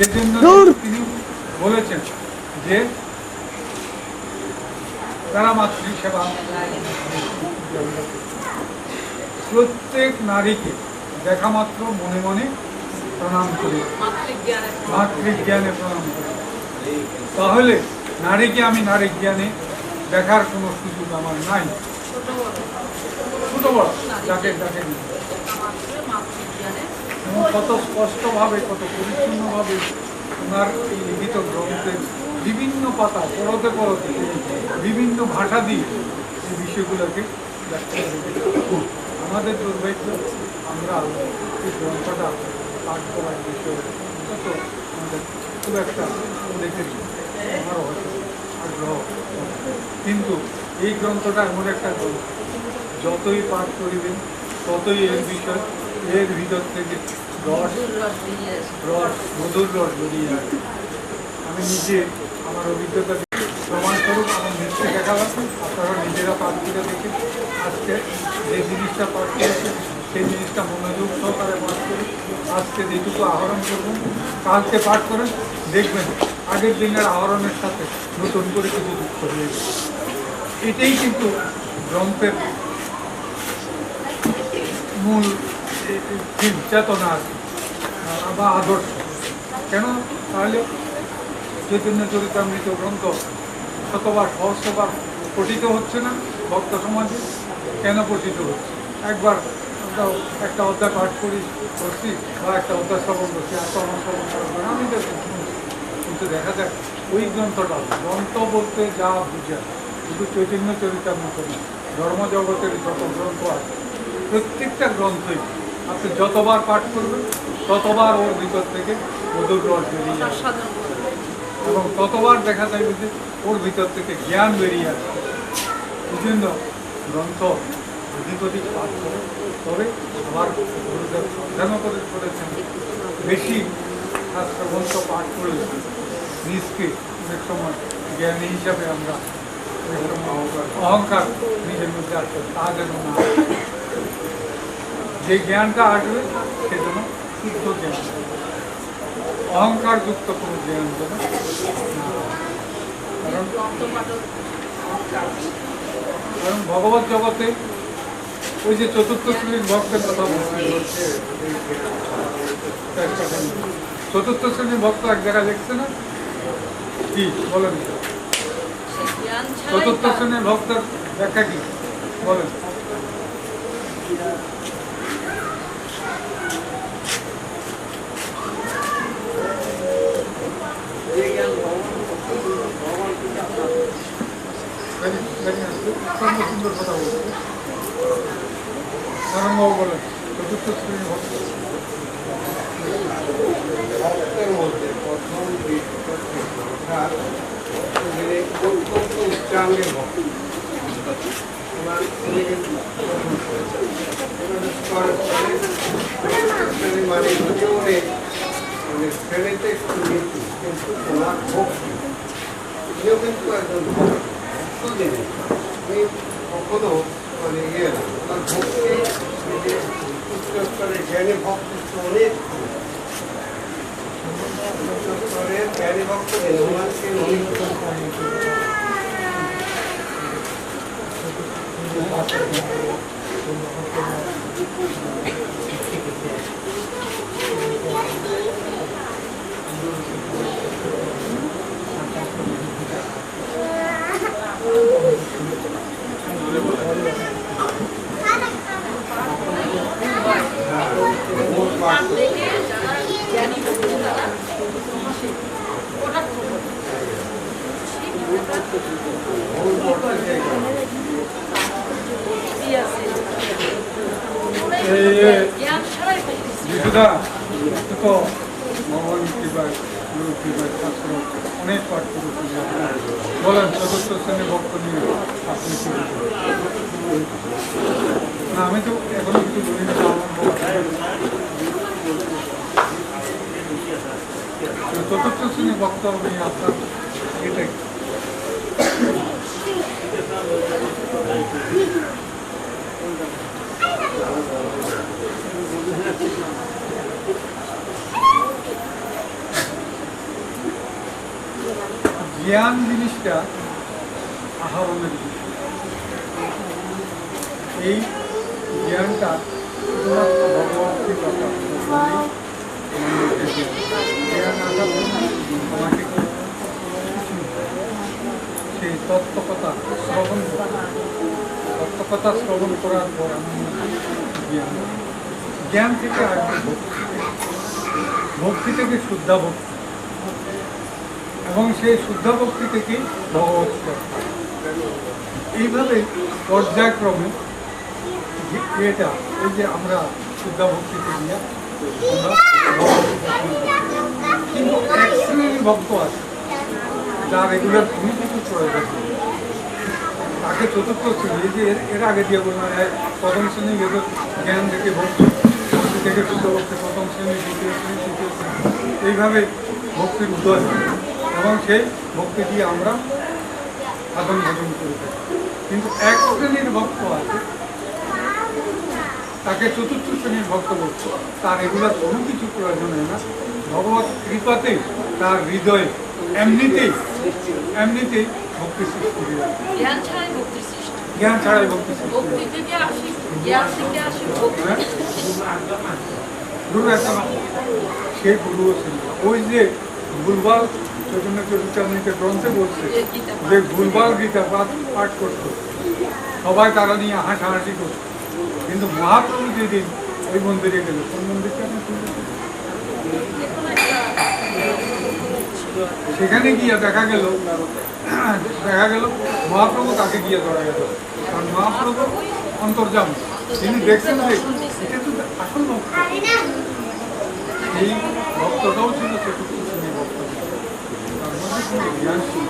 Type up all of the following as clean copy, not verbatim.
সেজন্য তিনি বলেছেন যে তারা মাতৃসেবা প্রত্যেক নারীকে দেখা মাত্র মনে মনে প্রণাম করি, মাতৃজ্ঞানে প্রণাম করি। তাহলে নারীকে আমি নারী জ্ঞানে দেখার কোনো সুযোগ আমার নাই। ছোট বড় যাকে যাকে কত স্পষ্টভাবে, কত পরিচ্ছন্নভাবে ওনার এই লিখিত গ্রন্থের বিভিন্ন পাতা পরতে পরতে বিভিন্ন ভাষা দিয়ে এই বিষয়গুলোকে ব্যাখ্যা করে। আমাদের দুর্ভাগ্য, আমরা এই গ্রন্থটা পাঠ করার বিষয়ে তত আমাদের খুব একটা দেখেছি, আমারও হয়তো আগ্রহ, কিন্তু এই গ্রন্থটা এমন একটা গ্রন্থ যতই পাঠ করিবেন ততই এর বিষয়, এর ভিতর থেকে রস মধুর রস বেরিয়ে আসবে। আমি নিজে আমার অভিজ্ঞতা প্রমাণস্বরূপ আমার নিজে দেখালাম, আপনারা নিজেরা পাঠ করে দেখে আজকে যে জিনিসটা পাঠ করেছে সেই জিনিসটা মনোযোগ সহকারে পাঠ করি। আজকে যেটুকু আহরণ করবেন কালকে পাঠ করেন, দেখবেন আগের দিনের আহরণের সাথে নতুন করে কিছু যুক্ত হয়ে যাবে। এটাই কিন্তু গ্রন্থের মূল চেতনা বা আদর্শ। কেন? তাহলে চৈতন্য চরিতামৃত গ্রন্থ শতবার সহস্রবার পঠিত হচ্ছে না ভক্ত সমাজে? কেন পঠিত হচ্ছে? একবার একটা অধ্যায় পাঠ করছি বা একটা অধ্যায় শ্রবণ করছি, আর শ্রবণ করার আমি তো শুনছি, কিন্তু দেখা যায় ওই গ্রন্থটা, গ্রন্থ বলতে যা বুঝায় শুধু চৈতন্য চরিতামৃত না, ধর্মজগতের যত গ্রন্থ আছে প্রত্যেকটা গ্রন্থই আপনি যতবার পাঠ করবেন ততবার ওর ভিতর থেকে মধুর রস বেরিয়ে আসবে এবং ততবার দেখা যাবে যে ওর ভিতর থেকে জ্ঞান বেরিয়ে আসবে। এই জন্য গ্রন্থ অধিক অধিক পাঠ করে, তবে আবার গুরুদেব সাধনা করেছেন বেশি শাস্ত্র গ্রন্থ পাঠ করলে নিজকে অনেক সময় জ্ঞানী হিসাবে আমরা অহংকার নিজের মধ্যে আসবে, তা যেন না। যে জ্ঞানটা আসবে সেজন্য শুদ্ধ জ্ঞান, অহংকারযুক্ত কোনো জ্ঞান যেন না। কারণ ভগবত জগতে ওই যে চতুর্থ শ্রেণীর ভক্তের কথা বলছে, চতুর্থ শ্রেণীর ভক্ত এক জায়গায় লিখছে না, কি বলেন? চতুর্থ শ্রেণীর ভক্তের ব্যাখ্যা কি বলেন? সুন্দর কথা বলছে নারায়ণবাবু, বলেন চতুর্থ শ্রেণীর ভক্ত। ভক্তের মধ্যে প্রথম অত্যন্ত উচ্চাঙ্গের ভক্ত, মানে শ্রেণীতে একটু নিচু, কিন্তু তোমার ভক্তি এও কিন্তু একজন ভক্ত জিনিস। আমি কখনো মানে ইয়ে না, তার ভক্তি উচ্চস্তরের জ্ঞানী ভক্তি অনেক উচ্চস্তরের জ্ঞানী ভক্ত ওনাকে অনেক বিশুদা তো ভগবান কৃপায় গুরু কৃপায় শাস্ত্র অনেক পাঠ করেছি। বলেন চতুর্থ শ্রেণীর ভক্ত নিয়ে আপনি কি না? আমি তো এখনো কিছু বলি না, চতুর্থ শ্রেণীর ভক্ত নিয়ে আপনার এটাই জ্ঞান জিনিসটা আহরণের বিষয়। এই জ্ঞানটা শুধুমাত্র ভগবতী কথা জ্ঞান আসার জন্য আমাকে সেই তত্ত্বকথা শ্রবণ করার পর আমি জ্ঞান থেকে আসবে ভক্তি থেকে শুদ্ধা ভক্তি, এবং সেই শুদ্ধা ভক্তি থেকে ভগবত শ্রদ্ধা। এইভাবে পর্যায়ক্রমে এটা এই যে আমরা শুদ্ধা ভক্তিতে নিয়ে আমরা কিন্তু এক শ্রেণীর ভক্ত আছে যার এগুলোর কোনো কিছু প্রয়োজন নেই। তাকে চতুর্থ শ্রেণী যে এর আগে দিয়ে বললাম প্রথম শ্রেণী জ্ঞান থেকে ভক্তি, ভক্তি থেকে শুদ্ধ ভক্তি, প্রথম শ্রেণী, দ্বিতীয় শ্রেণী, তৃতীয় শ্রেণী, এইভাবে ভক্তির উদয় হয় এবং সেই ভক্তি দিয়ে আমরা সাধন ভজন করে থাকি। কিন্তু এক শ্রেণীর ভক্ত আছে, তাকে চতুর্থ শ্রেণীর ভক্ত বলছে, তার এগুলোর কোনো কিছু প্রয়োজন হয় না। ভগবত কৃপাতে তার হৃদয়ে এমনিতেই ভক্তি সৃষ্টি হয়ে যায়। জ্ঞান ছাড়াই ভক্তি সৃষ্টি। গুরু একটা সে গুরুও ছিল। ওই যে ভুলভাল চৈতন্য চরিতামৃতের গ্রন্থে বলছে যে ভুলভাল গীতা পাঠ করতো, সবাই তারা নিয়ে হাসাহাসি করত। কিন্তু মহাপ্রভু যেদিন ওই মন্দিরে গেল, কোন মন্দিরটা সেখানে গিয়ে দেখা গেল মহাপ্রভু তাকে গিয়ে ধরা গেল। কারণ মহাপ্রভু অন্তর্যাম, তিনি দেখছেন যে এটা তো আসল ভক্ত। এই ভক্তটাও ছিল চতুর্থ শ্রেণীর ভক্ত, তার মধ্যে কোনো জ্ঞান ছিল।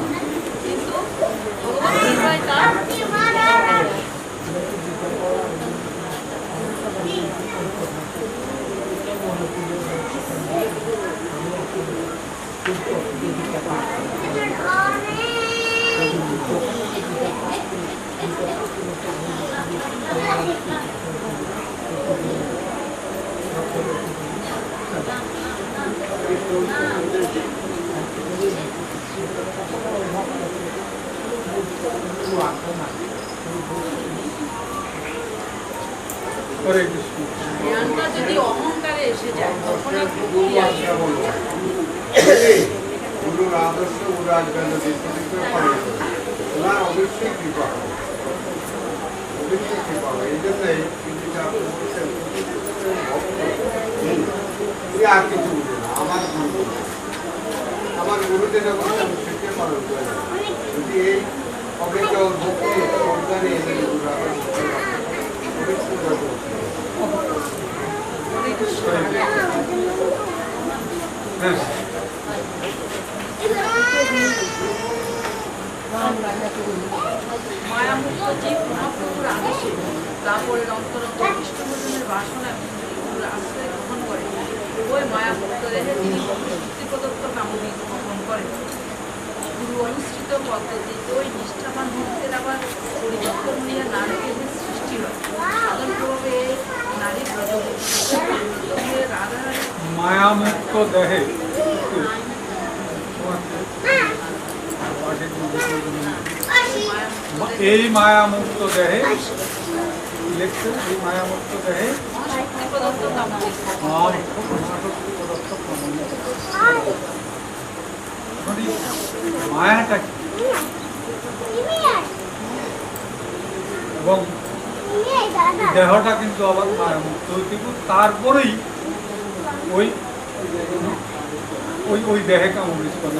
যদি অহংকারে এসে যায় তখন আর গুরুর আদর্শ গুরু আজকাল ওনার অবশ্যই কৃপা হবে, অবশ্যই কৃপা হবে। এই জন্যই আর কিছু বুঝে না, আমার গুরুতে যখন আমি শিখতে পারো যদি এই অপেক্ষা ভক্তি অজ্ঞানে এদের গুরু আদর্শ মায়ামুক্ত জীব মহাপ্রভুর আদেশে তারপরে অন্তরঙ্গ কৃষ্ণভজনের বাসনা আশ্রয় গ্রহণ করে ওই মায়ামুক্ত দেহে তিনি মুক্তি প্রদত্ত কামবিক গ্রহণ করেন। গুরু অনুসৃত পদ্ধতিতে ওই নিষ্ঠাবান ভক্তের আবার পরিবর্তন হইয়া নারী দেহের সৃষ্টি হয়। সাধন প্রভাবে নারী রাধারানী মায়ামুক্ত দেহে এই মায়ামুক্ত দেহে লিখছেন, এই মায়ামুক্ত দেহে মায়াটা কি এবং দেহটা কিন্তু আবার মায়ামুক্ত হইতে, তারপরেই ওই ওই ওই দেহে কামড় করে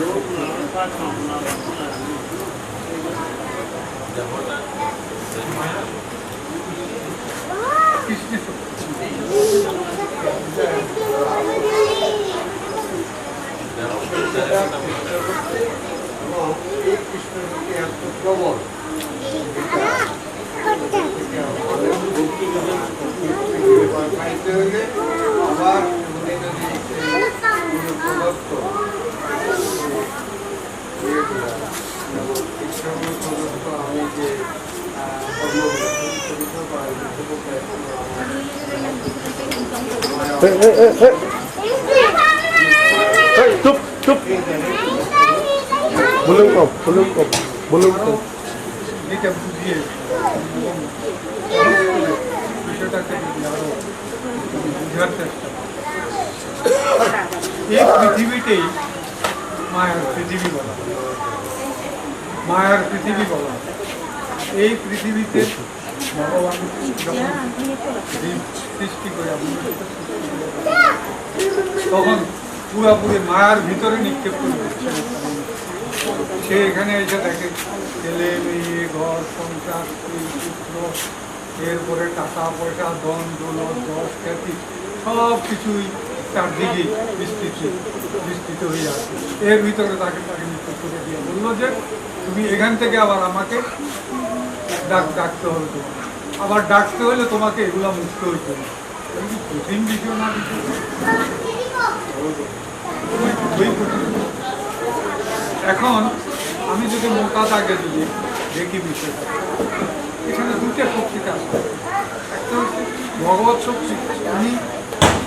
কৃষ্ণ প্রবল আবার প্রদত্ত আমি যে চুপ চুপ আরো যেটা বুঝিয়ে এবং সহজ করে বিষয়টাকে যদি আরো বোঝার চেষ্টা করি। এই পৃথিবীতেই মায়ার পৃথিবী বলা হয়। মায়ার পৃথিবী বলা হয়। এই পৃথিবীতে ভগবান যখন জীব সৃষ্টি করে তখন পুরাপুরি মায়ার ভিতরে নিক্ষেপ করে সে এখানে এসে দেখে ছেলে মেয়ে ঘর সংসার স্ত্রী পুত্র এরপরে টাকা পয়সা ধন দৌলত যশ খ্যাতি সব কিছুই চারদিকে বিস্তৃত হয়ে আছে। এর ভিতরে তাকে নিক্ষেপ করে দিয়ে বললো যে তুমি এখান থেকে আবার আমাকে ডাকতে হবে, তোমার আবার ডাকতে হলে তোমাকে এগুলা মুক্ত হইতে হবে। কঠিন বিষয় না বিষয় এখন আমি যদি মোটা দাগে দিয়ে দেখি বিষয়টা, এখানে দুইটা শক্তি কাজ করে। একটা হচ্ছে ভগবত শক্তি, উনি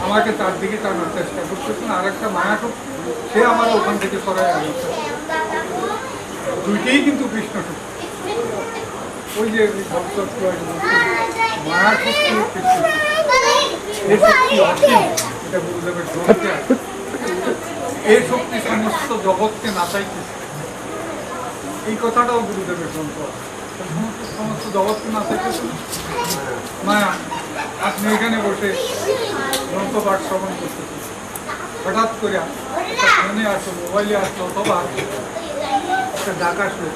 আমাকে তার দিকে টানার চেষ্টা করতেছেন, আর একটা মায়া শক্তি, সে আমার ওখান থেকে সরাই আনছে। দুইটাই কিন্তু কৃষ্ণ শক্তি। ওই যে ভক্ত মায়া শক্তি কৃষ্ণ এই শক্তি অসীম, এটা গুরুদেবের গ্রন্থে আছে। এই শক্তি সমস্ত জগৎকে নাচাইতেছে, এই কথাটাও গুরুদেবের গ্রন্থ আছে। সমস্ত জগৎকে নাচাইতেছে মায়া। আপনি এখানে বসে গ্রন্থ পাঠ শ্রবণ করতেছেন, হঠাৎ করে ফোনে আসলো, মোবাইলে আসলো, অথবা একটা ডাক আসলো,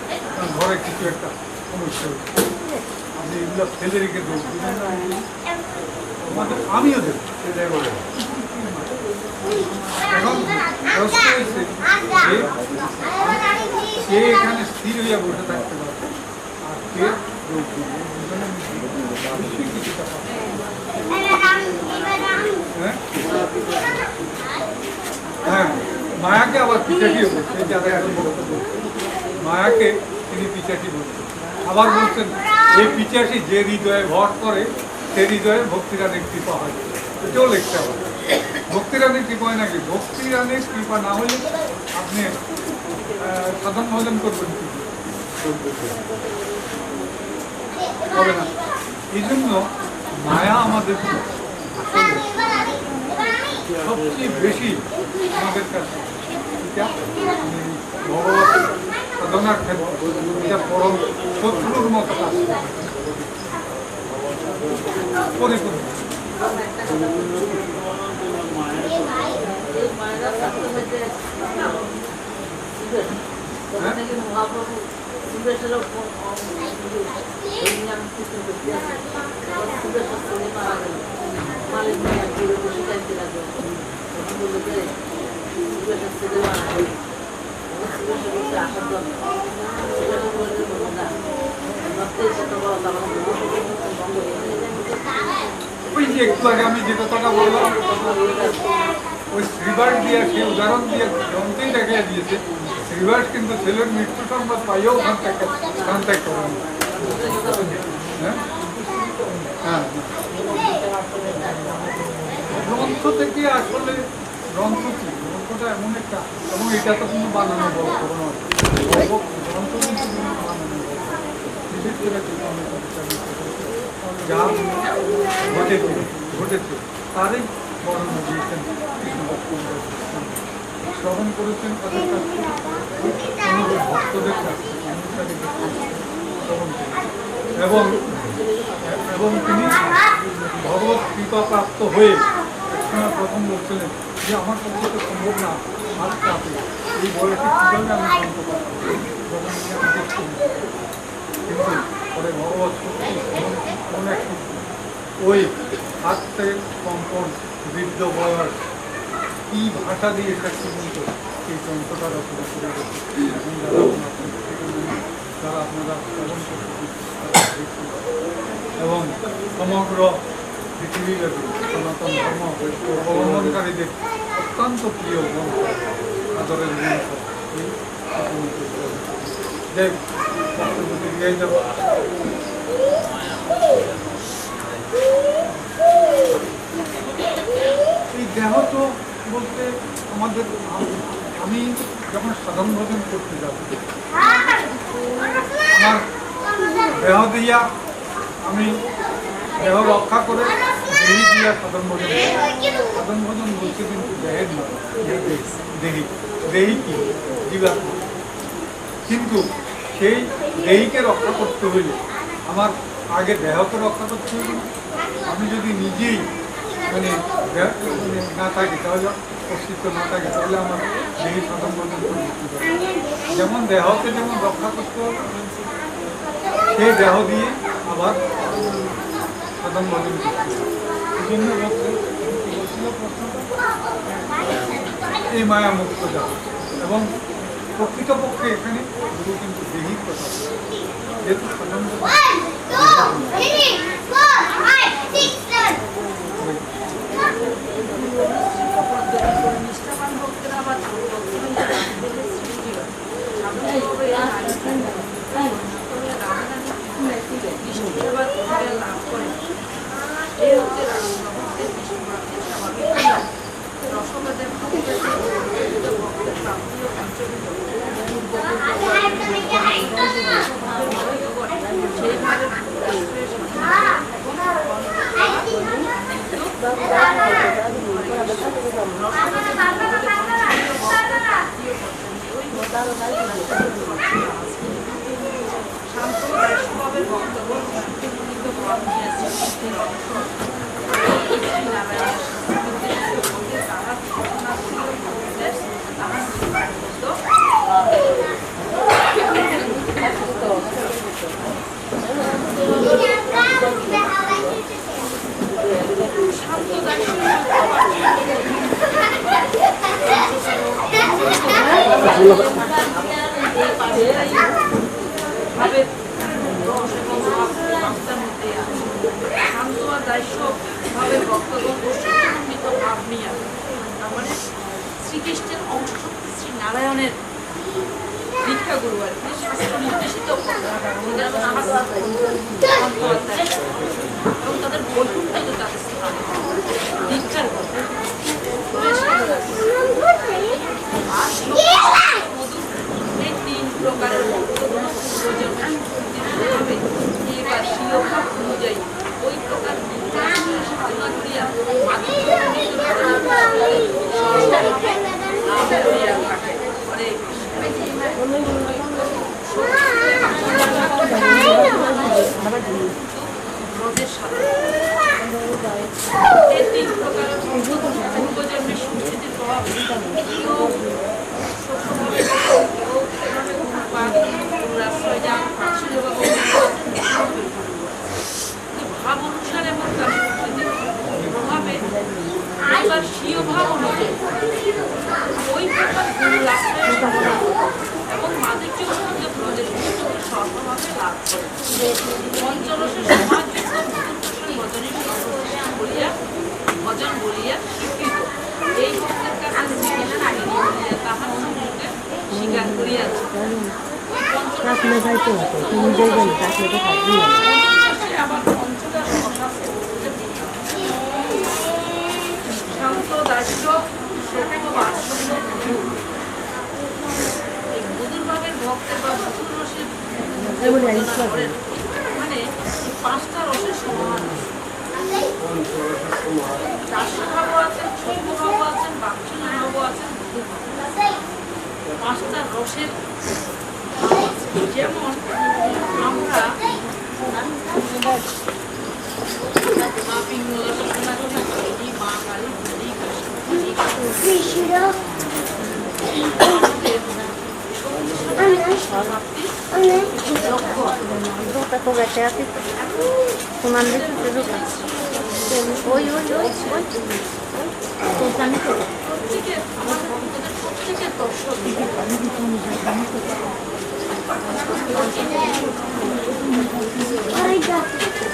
ঘরে কিছু একটা সমস্যা হচ্ছে, আপনি এগুলো ফেলে রেখে দেবেন, আমিও দেব। এখন প্রশ্ন হয়েছে কে এখানে স্থির হইয়া বসে থাকতে পারবে, আর কে কিছুটা হ্যাঁ, মায়াকে আবার পিছাটিও বলছে, যারা এখন মায়াকে তিনি পিছাটি বলছেন। আবার বলছেন এই পিছাটি যে হৃদয়ে ভর করে সে হৃদয়ে ভক্তিরানের কৃপা হয়। এটাও লিখতে হবে, ভক্তিরানের কৃপা হয় নাকি? ভক্তিরানের কৃপা না হলে আপনি সাধন ভজন করবেন কি হবে না। এই জন্য মায়া আমাদের সবচেয়ে বেশি আমাদের কাছে ভগবত সাধনার ক্ষেত্রে এটা পরম শত্রুর মতো কাজ পরিপূর্ণ। ওই যে একটু আগে আমি যে কথাটা বললাম, ওই শ্রীবাস দিয়ে সে উদাহরণ দিয়ে গ্রন্থেই দেখিয়ে দিয়েছে শ্রীবাস কিন্তু ছেলের মৃত্যু সংবাদ পাইও কন্ট্যাক্ট করেন। হ্যাঁ, গ্রন্থ থেকে আসলে গ্রন্থ কি, গ্রন্থটা এমন একটা, এবং এটা তো কোনো বানানো বড় নয়, গ্রন্থ কিন্তু বানানো বিশেষ করে যা ঘটেছে তারই বর্ণনা দিয়েছেন শ্রবণ করেছেন তাদের কাছ থেকে, ভক্তদের কাছ থেকে শ্রবণ করেছেন এবং তিনি ভগবত কৃপা প্রাপ্ত হয়ে একসময় প্রথম বলছিলেন যে আমার পক্ষে তো সম্ভব না, হাত কাঁপে, এই বয়সে কীভাবে আমি জানতে পারবো, যখন আমি দেখছি। কিন্তু পরে ভগবত শক্তি অনেক ওই হাত থেকে কম্পন বৃদ্ধ বয়স কি ভাষা দিয়ে সাক্ষী বলতো সেই যন্ত্রটা রচনা করে যারা আপনারা শ্রবণ করতে এবং সমগ্র পৃথিবীব্যাপী সনাতন ধর্ম অবলম্বনকারীদের অত্যন্ত প্রিয় গ্রন্থ, আদরের গ্রন্থ এই বক্তব্যটি যাব। এই দেহ তো বলতে আমাদের আমি যখন সাধন ভোজন করতে যাব আমার দেহ দিয়া আমি দেহ রক্ষা করে দেহি দিয়া সাধন ভোজন সাধন ভোজন বলছে কিন্তু দেহের নয়, দেহি দেহি কি জীবাত্মা। কিন্তু সেই দেহিকে রক্ষা করতে হইলে আমার আগে দেহকে রক্ষা করতে হইলে আমি যদি নিজেই মানে না থাকি তাহলে অস্তিত্ব না থাকে তাহলে আমার দেহি সাধন ভোজন করে দিতে পারে। যেমন দেহকে যেমন রক্ষা করতে হবে সেই দেহ দিয়ে আবার সাধন ভোজন করতে হবে। এই জন্য বলছিল প্রশ্নটা এই মায়া মুক্ত যাও এবং প্রকৃতপক্ষে এখানে গুরু কিন্তু দেহির কথা যেহেতু সাধন নিষ্ঠাবান ভক্তেরা বা লাভ করে এই হচ্ছে ভক্তের বিষ্ণুবাদের স্বাভাবিক রসবাদের ভক্তের প্রাপ্তি ও শান্ত বৈষ্ণবের বক্তব্য শ্রীকৃষ্ণের অংশ শ্রী নারায়ণের দীক্ষা গুরু আর কি শাস্ত্র নির্দেশিত এবং তাদের বৈকুণ্ঠ তাদের স্থানে দীক্ষার কথা এই তিন প্রকারের অনুযায়ী ওই প্রকার সাধনা করিয়া ব্রজের সাথে এই তিন প্রকার পূর্বজন্মের সংস্কৃতির প্রভাব ভাব অনুসারে এবং তার সংস্কৃতির প্রভাবে এবার স্বীয় ভাব অনুযায়ী ওই প্রকার গুরু রাস্তায় এবং মাধুর্য সঙ্গে ব্রজের সর্বভাবে লাভ করে পঞ্চরসের সমাজযুক্ত ভজনের ভজন বলিয়া স্বীকৃত এই ভক্তের কাছে তাহার সম্মুখে স্বীকার করিয়াছে আবার পঞ্চদশ শান্ত দাস্য সত্য বাৎসল্য মধুরভাবের ভক্তের বা মধুর রসের মানে পাঁচটা রসের সমাহার দাস্যভাবও আছেন, সত্যভাবও আছেন, বাৎসল্যভাবও আছেন, পাঁচটা রসের যেমন আমরা মা পিঙ্গলা সোনালী মা কালী প্রত্যেকের দর্শন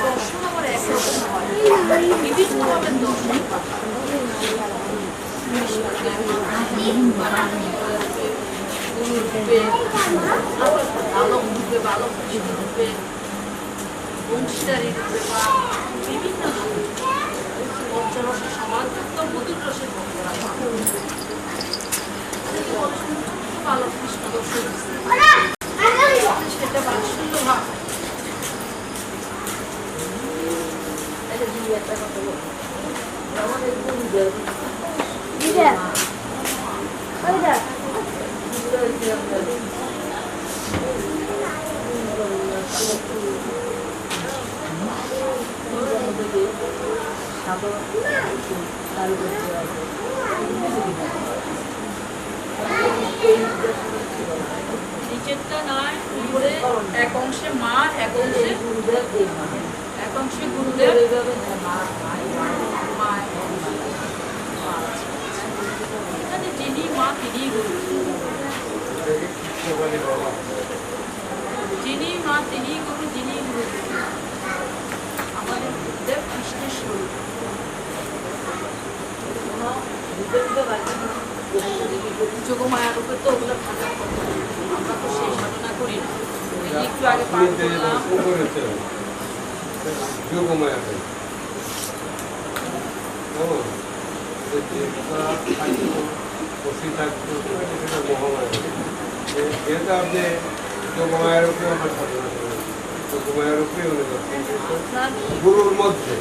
দর্শন আবার একরকম হয়, বিভিন্নভাবে দর্শন গুরুরূপে, বালক রূপে, বালক রূপে, অংশীদারী রূপে বা বিভিন্ন পঞ্চরসের সমাজযুক্ত মধুর রসের ভক্তরা পালক কৃষ্ণ দর্শন সেটা ভালো সুন্দর ভাব নিচেরটা নয় উপরে এক অংশে মা এক অংশে গুরুদেব মা এখানে যিনি মা তিনি গুরু যিনি মা তিনি গুরু যিনি গুরু আমাদের গুরুদেব কৃষ্ণের স্বরূপ যোগমায়া রূপে তো ওগুলো থাকার কথা আমরা তো সেই সাধনা করি না একটু আগে পাঠ করলাম যোগমায়াতে বসে থাকতো সেটা মহামায়া যেহেতু আপনি যোগমায়ের উপরে আমরা সাধনা করেন যোগমায়ের উপরে উনি গুরুর মধ্যে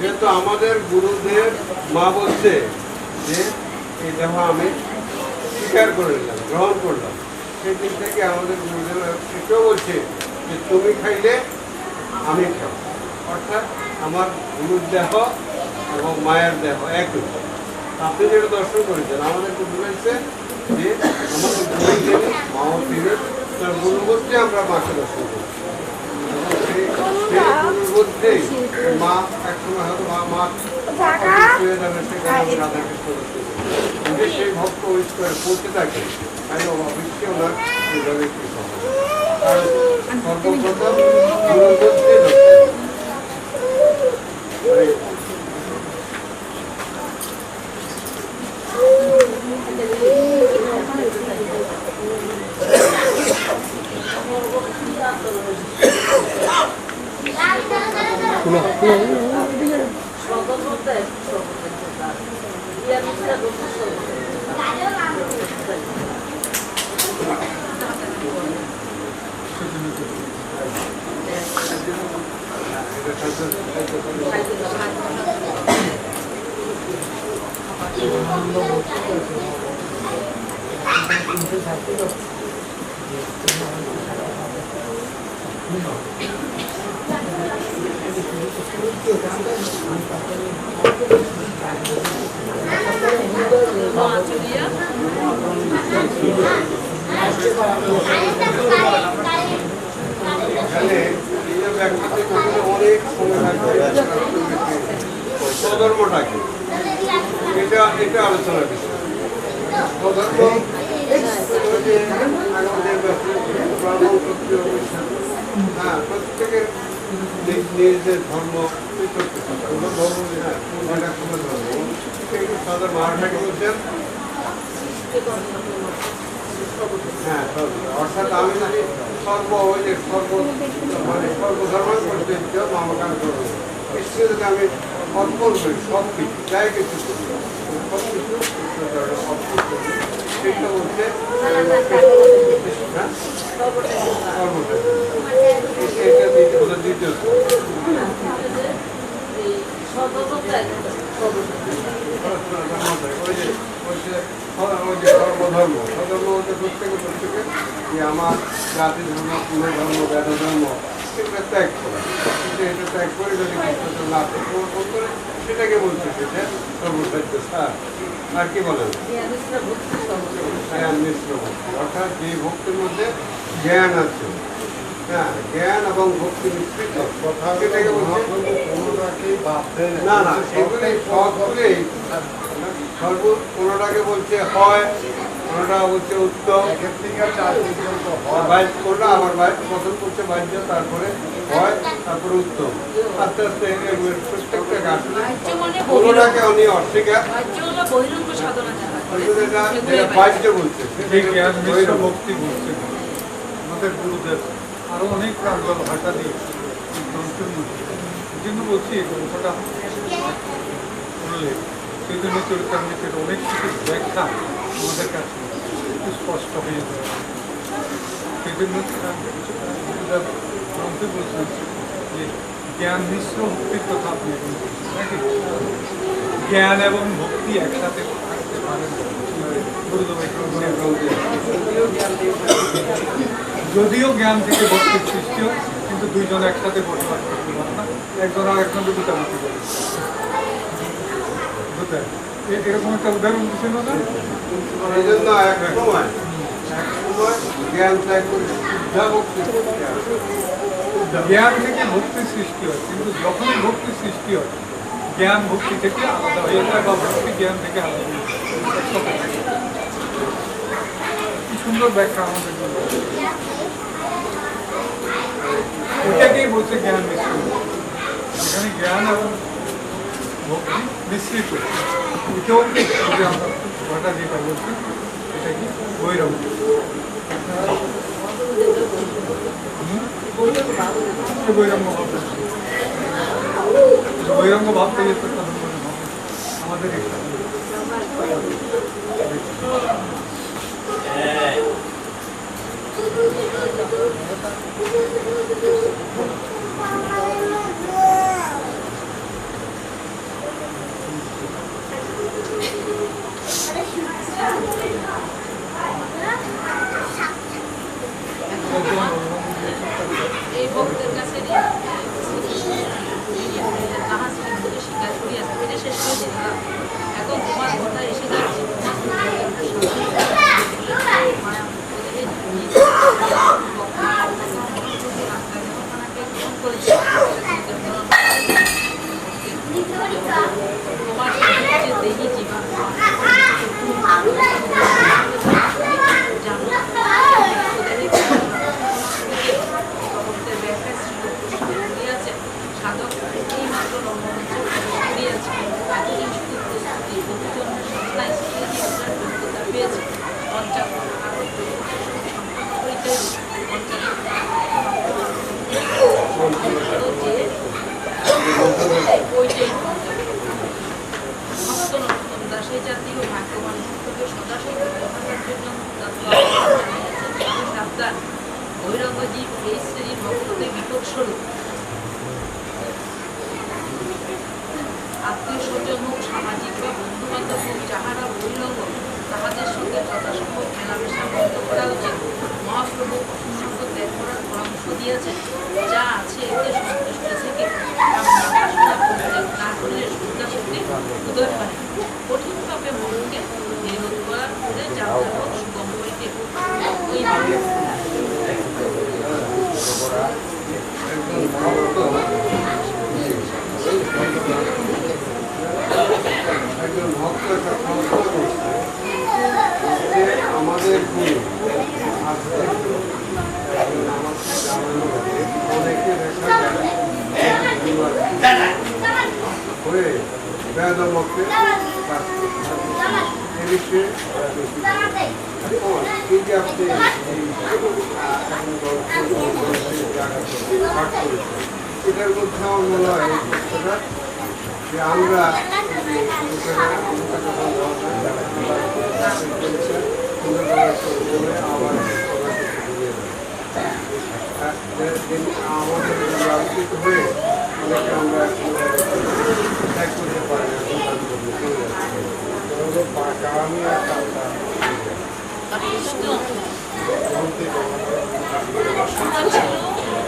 যেহেতু আমাদের গুরুদের মা বলছে যে এই দেহ আমি স্বীকার করে নিলাম গ্রহণ করলাম সেই দিক থেকে আমাদের গুরুদেব এটাও বলছে যে তুমি খাইলে আমি খাই অর্থাৎ আমার গুরুর দেহ এবং মায়ের দেহ একই আপনি যেটা দর্শন করেছেন আমাদেরকে বলেছে যে আমাদের গুরু যিনি মাও তিনি তার গুরুর মধ্যে আমরা মাকে দর্শন করি সেই গুরুর মধ্যেই মা একসময় হয়তো মা হয়ে যাবে সেখানে রাধা কৃষ্ণ দর্শন যদি সেই ভক্ত ওই স্তরে পৌঁছে থাকে তাহলে অবশ্যই ওনার এইভাবে কি হবে কারণ সর্বপ্রথম গুরুর মধ্যে অনেক সময় স্বধর্মটা কি এটা আলোচনা বিষয় স্বধর্ম হ্যাঁ প্রত্যেকের নিজের ধর্ম ধর্ম মহারাজকে বলছেন হ্যাঁ অর্থাৎ আমি যদি সর্বধর্ম করতে আমাকে আমি করবো ঈশ্বর যদি আমি অর্পণ করি সব কিছু যাই কিছু করি সব কিছু সেটা বলছে দ্বিতীয় ধর্ম ধর্ম হচ্ছে প্রত্যেকে যে আমার জাতি ধর্ম পুনঃ ধর্ম বেদ ধর্ম সেটা ত্যাগ করা কিন্তু এটা ত্যাগ করে যদি কৃষ্ণ লাভ সমর্পণ করে সেটাকে বলছে সেটা সর্বসাধ্য সার আর কি বলেন জ্ঞান মিশ্র ভক্তি অর্থাৎ যে ভক্তির মধ্যে জ্ঞান আছে হ্যাঁ জ্ঞান এবং ভক্তি মিশ্রিত সেটাকে বলছে না না সেগুলি সবগুলি কোনোটাকে বলছে হয় কোনোটা বলছে উত্তম কোনটা আমার প্রথম করছে বাহ্য তারপরে হয় তারপরে উত্তম আস্তে আস্তে প্রত্যেকটা গাছ কোনোটাকে অনেক অস্বীকার বাহ্য বলছে ভক্তি বলছে আমাদের গুরুদেব আরো অনেক প্রাঞ্জল ভাষা দিয়ে গ্রন্থের মধ্যে এই জন্য বলছি এই গ্রন্থটা শুনলে চৈতন্য চরিতামৃতের অনেক কিছু ব্যাখ্যা আমাদের কাছে স্পষ্ট হয়ে যায়। সেজন্য গ্রন্থে বলছেন যে জ্ঞান মিশ্র ভক্তির কথা আপনি এখন বলছেন নাকি? জ্ঞান এবং ভক্তি একসাথে থাকতে পারে না। যদিও জ্ঞান থেকে ভক্তির সৃষ্টি হয়, কিন্তু দুইজন একসাথে বসবাস করতে পারে না, একজন আর একজনকে দুটামুখী করে। এরকম একটা উদাহরণ দিচ্ছিল না? এই জন্য এক সময় জ্ঞান ত্যাগ করে শুদ্ধা ভক্তি সৃষ্টি হয়। জ্ঞান থেকে ভক্তির সৃষ্টি হয়, কিন্তু যখনই ভক্তির সৃষ্টি হয় জ্ঞান ভক্তি থেকে আলাদা হয়ে যায়, বা ভক্তি জ্ঞান থেকে আলাদা হয়ে যায়। কি সুন্দর ব্যাখ্যা আমাদের জন্য। এটাকেই বলছে জ্ঞান মিশ্রিত। এখানে জ্ঞান এবং ভক্তি মিশ্রিত। এটাও যে আমরা ঘটা যেটা বলছি এটা কি বৈরম। বৈরঙ্গ ভাব, বৈরঙ্গ ভাব থেকে আমাদের এই ভক্তের কাছে তাহার স্বীকৃতি স্বীকার করিয়া ফিরে শেষ হয়েছে। এখন তোমার কথা এসে যাচ্ছে, তোমার দেহি জীবন সাধক এই মাত্র রঙ্গমঞ্চ করিয়াছে। এতদিন শুধু প্রস্তুতি বহুজনের সংস্থায় যোগ্যতা পেয়েছে। পঞ্চায়েত সেই জাতীয় ভাগ্যবান ভক্তকে সদাশয় ব্যবহারের জন্য ডাক্তার বৈরঙ্গজীব এই শ্রেণীর ভক্তদের বিপদ স্বরূপ। আত্মীয় স্বজন হোক, সামাজিক বা বন্ধু বান্ধব হোক, যাহারা বৈরঙ্গ তাহাদের সঙ্গে যথাসম্ভব মেলামেশা বন্ধ করা উচিত। মহাপ্রভু অসংখ্য ত্যাগ করার পরামর্শ দিয়েছেন। যা আছে এতে সন্তুষ্ট থেকে দেখাশোনা না করলে শ্রদ্ধা শক্তি উদয় হয়। কঠিন ভাবে মনকে নিরোধ করার করে যাত্রাপথ সুগম করিতে ওই একজন ভক্ত আমাদের গুরু অনেকে দেখা যায় হয়ে বেদমকে এ বিষয়ে এই যে আপনি এটার মধ্যে আমার মনে হয় এই তথ্যটা যে আমরা আবার আমাদের আলোচিত হয়ে অনেকে আমরা ত্যাগ করতে পারি না। আমি আর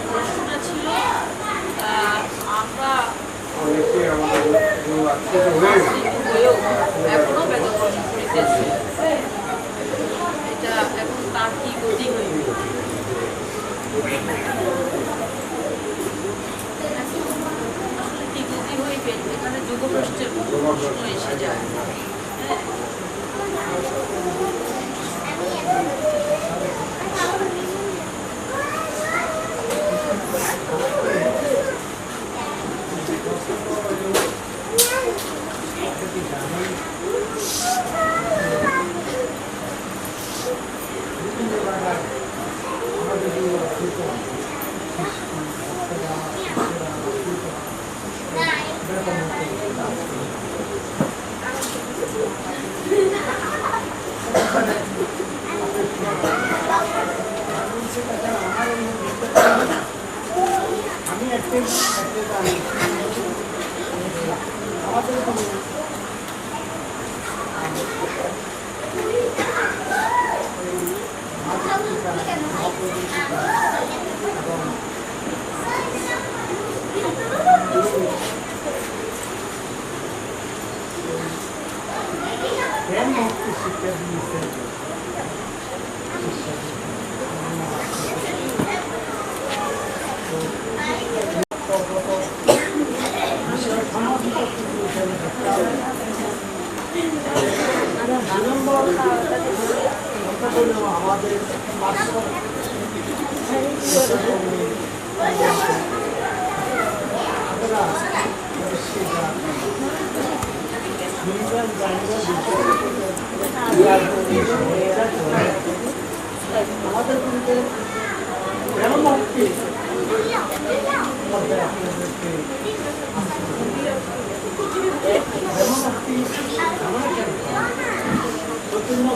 প্রশ্নটা ছিল আমরা অনেকে আমাদের আশ্রিত হয়েও এখনো বেদকর্ম করিতেছি। এটা এখন তার কি গতি হইবে? আসলে কি গতি হইবে এখানে যুগভ্রষ্টের প্রশ্ন এসে যায়। আমাদের আমাদের কিন্তু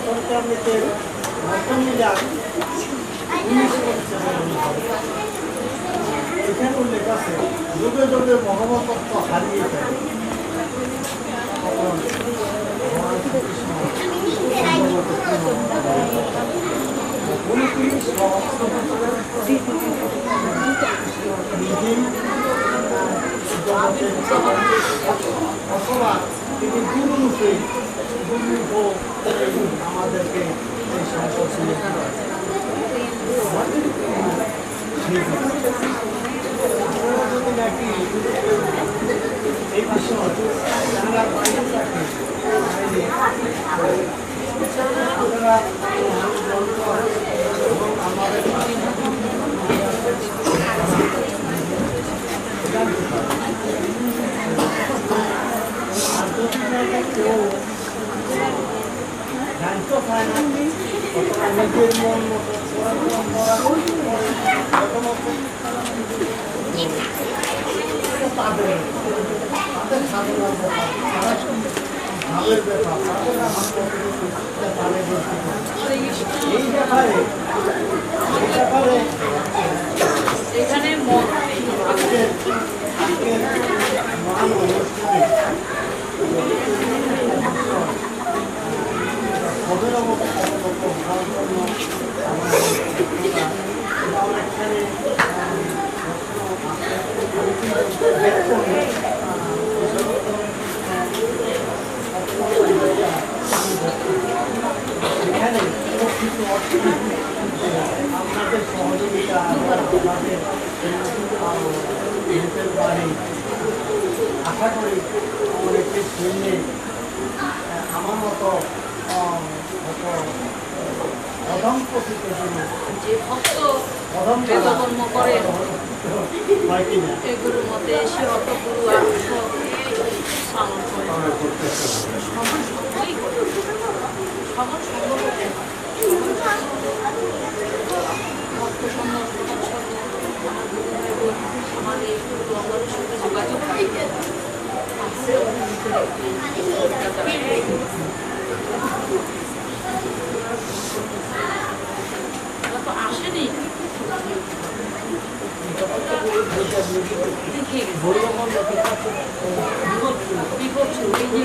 সরকার নিতে এখানে উল্লেখ আছে যুগে যুগে মহামতত্ব হারিয়ে যায় অথবা তিনি গুরুরূপে আমাদেরকে এই সম্পদ যদি নাকি এই বিষয় যারা বাইরে থাকে এবং আমাদের কেউ জানতে পায় না নিজের মন মতো তাদের সাধারণ ভাবের ব্যাপার এই ব্যাপারে এখানে মত আজকের মহান অনুষ্ঠানে এখানে আপনাদের সহযোগিতা আমাদের বাড়ি আশা করি অনেককে শুনলে আমার মতো যে ভক্ত বেদকর্ম করে এগুলোর মধ্যে এসে অতগুলো অংশ পালন করে সমান সঙ্গই করে সমান সঙ্গ করতে ভক্ত সম্মান আমাদের আমাদের সাথে যোগাযোগ থাকে তো আসেনি বিপদ ছিল এই যে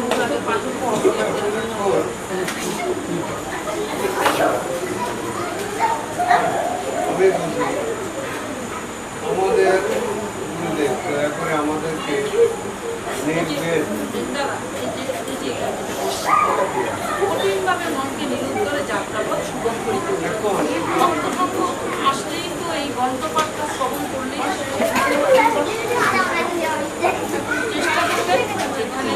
আমাদের দয়া করে আমাদেরকে কঠিনভাবে মনকে নিরন্তরে যাত্রাপথ সুগম করিতে ভক্তপক্ষ আসলেই তো এই গন্তপাঠটা শ্রবণ করলেই চেষ্টা করবে যেখানে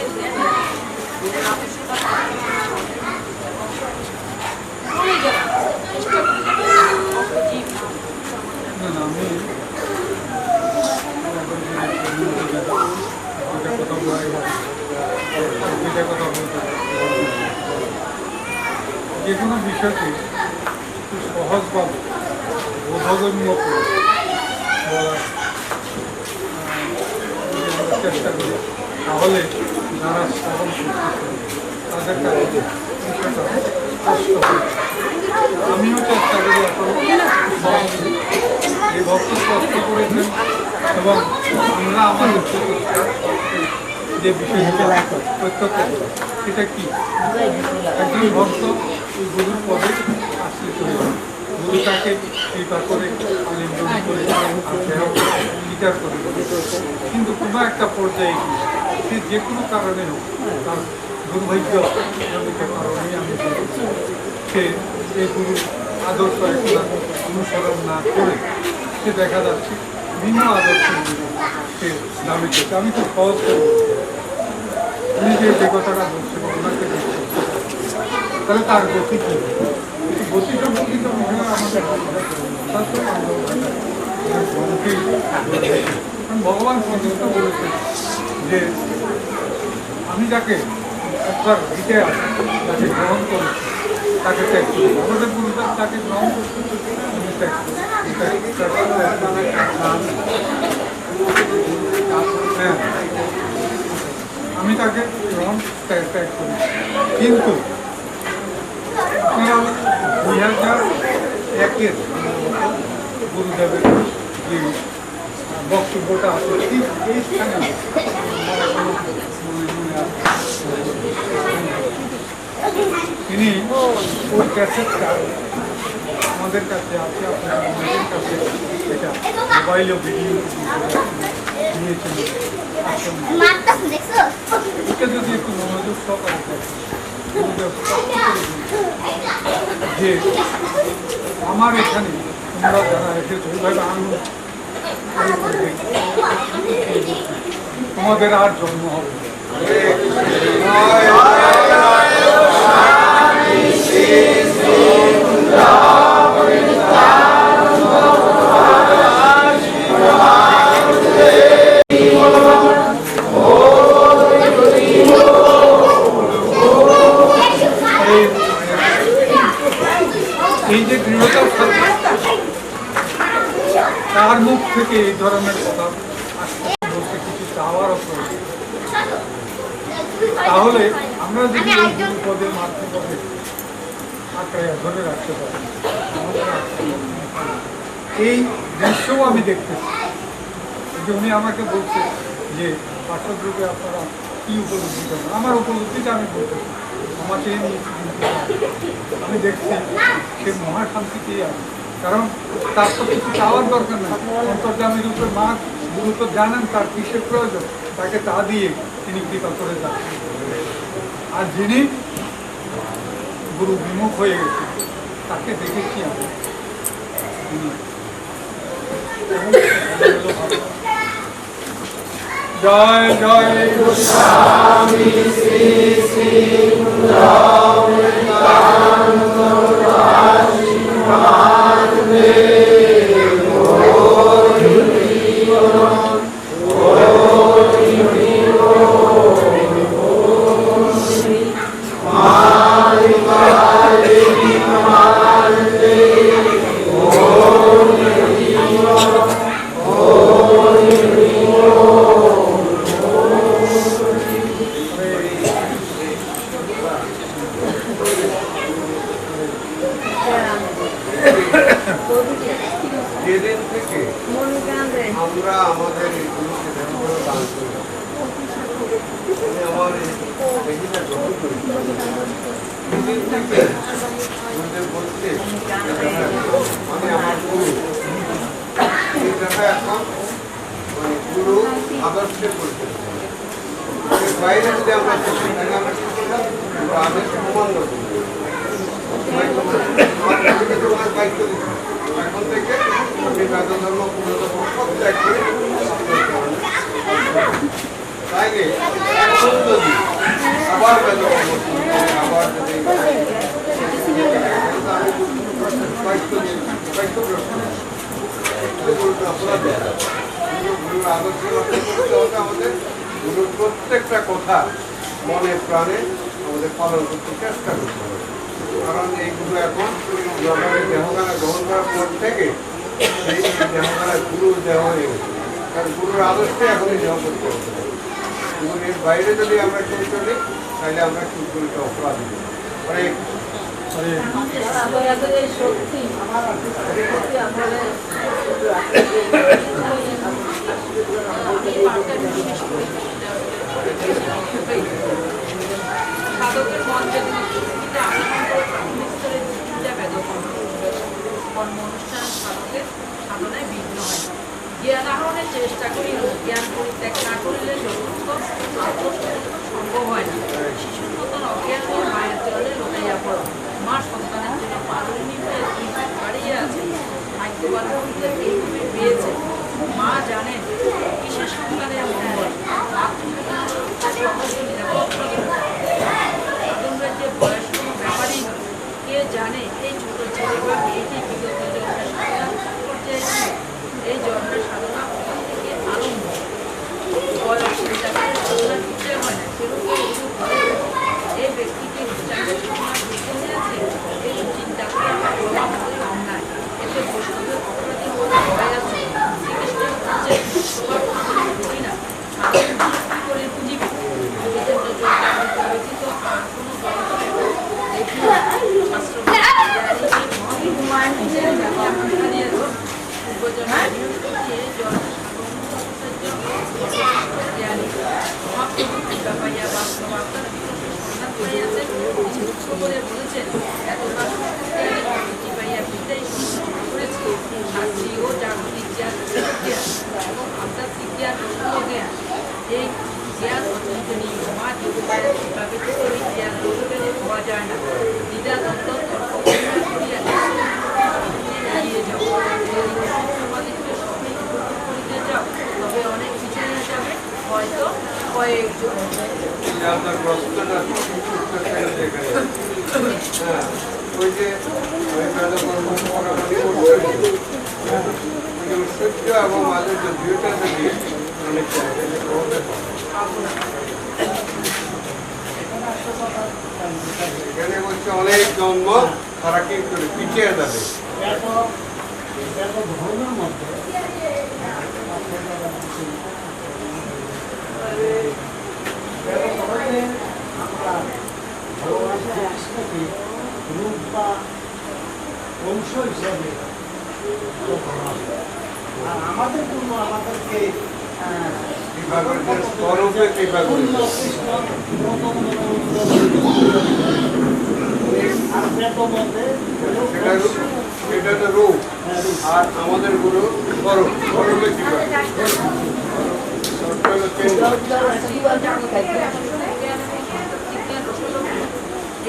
যে কোনো বিষয়কে একটু সহজভাবে বোধগম্য করে বলার চেষ্টা করি, তাহলে যারা শ্রবণ করতে তাদের কাছে বিষয়টা কষ্ট হয়। আমিও চেষ্টা করি আপনার এই ভক্ত কষ্ট করেছেন এবং আমাদের যে বিষয়গুলো প্রত্যক্ষ করে, সেটা কি একজন ভক্ত ওই গুরুর পদে আশ্রিত হয়ে গুরু তাকে কৃপা করে আলিঙ্গন করে স্বীকার করে। কিন্তু কোনো একটা পর্যায়ে গিয়ে সে যে কোনো কারণে হোক, তার দুর্ভাগ্য জনিত কারণেই আমি দেখেছি, সে এই গুরু আদর্শ একটা অনুসরণ না করে সে দেখা যাচ্ছে ভিন্ন আদর্শের দিকে সে দাবি করছে। আমি খুব সহজ করে বলছি, উনি যে কথাটা বলছেন ওনাকে দেখতে, তাহলে তার গতি কী? গতি সম্পর্কিত বিষয়ে আমাদের ভগবান পর্যন্ত বলেছেন যে আমি যাকে একবার দিতে আসি, তাকে গ্রহণ করেছি, তাকে ত্যাগ করি। আমাদের গুরুদেব তাকে গ্রহণ করতে আমি ত্যাগ করি। হ্যাঁ, আমি তাকে গ্রহণ ত্যাগ করি। কিন্তু আপনারা 2001-এর গুরুদেবের যে বক্তব্যটা আছে ঠিক এই স্থানে তিনি ওই ক্যাসেটটা আমাদের কাছে আছে, আপনাদের অনেকের কাছে এটা মোবাইলেও ভিডিও নিয়েছেন। এটা যদি একটু মনোযোগ সহকারে যে আমার এখানে তোমরা যারা এসেছো ওইভাবে আনন্দ তোমাদের আর জন্ম হবে না। এই যে দৃঢ়তার সাথে তার মুখ থেকে এই ধরনের কথা বলতে কিছু চাওয়ারও প্রয়োজন। তাহলে আমরা যদি এই পদে মাতৃপদে আঁকড়ে ধরে রাখতে পারি, এই দৃশ্যও আমি দেখতেছি যে উনি আমাকে বলছে যে পার্শ্বদ রূপে আপনারা কি উপলব্ধি করেন। আমার উপলব্ধিটা আমি বলতেছি, আমার চেয়ে আমি দেখছি সে মহাশান্তিতেই আছে। কারণ তার তো কিছু চাওয়ার দরকার নেই। অন্তর্যামী রূপের মা গুরু তো জানেন তার কিসের প্রয়োজন, তাকে তা দিয়ে তিনি কৃপা করে যাচ্ছেন। আর যিনি গুরু বিমুখ হয়ে গেছে তাকে দেখেছি আমি। জয় জয় গোস্বামী শ্রী শ্রী যেদিন থেকে আমরা আমাদের এই গুরুকে ধ্যান দান করি, আমার এইটা গ্রহণ করি, সেদিন থেকে গুরুদেব বলছে আমি আমার গুরু, এই কথা এখন মানে গুরু আদর্শে পরিচয়। বাইরে যদি আমরা চলি তাহলে আমরা কি করলাম, আদর্শ প্রমাণ করি। এখন থেকে আমি বেদ ধর্ম পুরোধর্ম সব ত্যাগ করে তাইলে এখন যদি আবার বেদ আবার যদি গুরুর আদর্শ আমাদের গুরুর প্রত্যেকটা কথা মনে প্রাণে আমাদের পালন করতে চেষ্টা করতে হবে। কারণ এইগুলো এখন আমাদের দেহখানা গ্রহণ করার পর থেকে সেই দেহখানা গুরু দেহ হয়ে গেছে। কারণ গুরুর আদর্শে এখনই দেহ করতে হবে। গুরুর বাইরে যদি আমরা চলে চলি তাহলে আমরা গুরুকে অপরাধ দিই। সত্যি আমি পাঠটা বিশেষ করি সাধকের মন যদি পৃথিবীতে আগমন করে প্রাথমিক স্তরে পৃথিবীটা বেদক কর্ম অনুষ্ঠান সাধকের সাধনায় বিঘ্ন হয়। জ্ঞান আহরণের চেষ্টা করিল, জ্ঞান পরিত্যাগ না করিলে যথেষ্ট আত্মসাধন সম্ভব হয় না। শিশুর মতন অজ্ঞান হয়ে মায়ের চরণে লোটাইয়া পড়ো। মা সন্তানের জন্য পালনী হয়ে বাড়িয়ে আছে, ভাগ্যবান হইতে এইভাবে পেয়েছে। মা জানেন কিসের সন্তানের মঙ্গল, সাধনরা যে বয়স কোনো ব্যাপারই নয়। কে জানে এই ছোট ছেলে বা মেয়েটি বিগত জন্মের সাধনা পর্যায়ে ছিল। এই জন্মের সাধনা ওখান থেকে আরম্ভ। বয়সে যাদের সাধনা করতে হয় না সেরকম এই ব্যক্তিকে উচ্চাঙ্গের সাধনা করতে হয়েছে, এই চিন্তা করে আমার প্রভাব হলে অন্যায়। এতে বৈষ্ণবের অপরাধী হওয়া ভয় আছে। শ্রীকৃষ্ণের উচ্চের প্রভাব বুঝি না, সাধন মুক্তি করে বুঝিব। নিজেদের ব্যতীত আর কোনো দেখি শাস্ত্র বলেছেন এতটা পাইয়া বিদ্যায় করেছে শাস্ত্রী ও জাগতিক জ্ঞান এবং আধ্যাত্মিক জ্ঞান জ্ঞান। এই জ্ঞান অচিন্তনীয়। মা যোগমায়া কৃপা ব্যতীত এই জ্ঞান লোকেদের হওয়া যায় না। দ্বিধাদ্বন্দ্ব তর্ক করিয়া এগিয়ে যাও। যদি সত্যবাদীকে সবই উপভোগ করিতে যাও তবে অনেক পিছিয়ে যাবে, হয়তো কয়েকজন। আপনার প্রশ্নটা ওই যে ঐশ্বর্য এবং মাঝের যে দুইটা থেকে অনেক এখানে বলছে অনেক জন্ম তারা কি করে পিছিয়ে যাবে। ধর্মের মধ্যে আমরা ভগবান কৃষ্ণকে রূপ বা অংশ হিসাবে আর আমাদের পূর্ণ আমাদেরকে পূর্ণ কৃষ্ণ আর বেদ মধ্যে এটা তো রূপ আর আমাদের গুরু স্বরূপ। স্বরূপে কি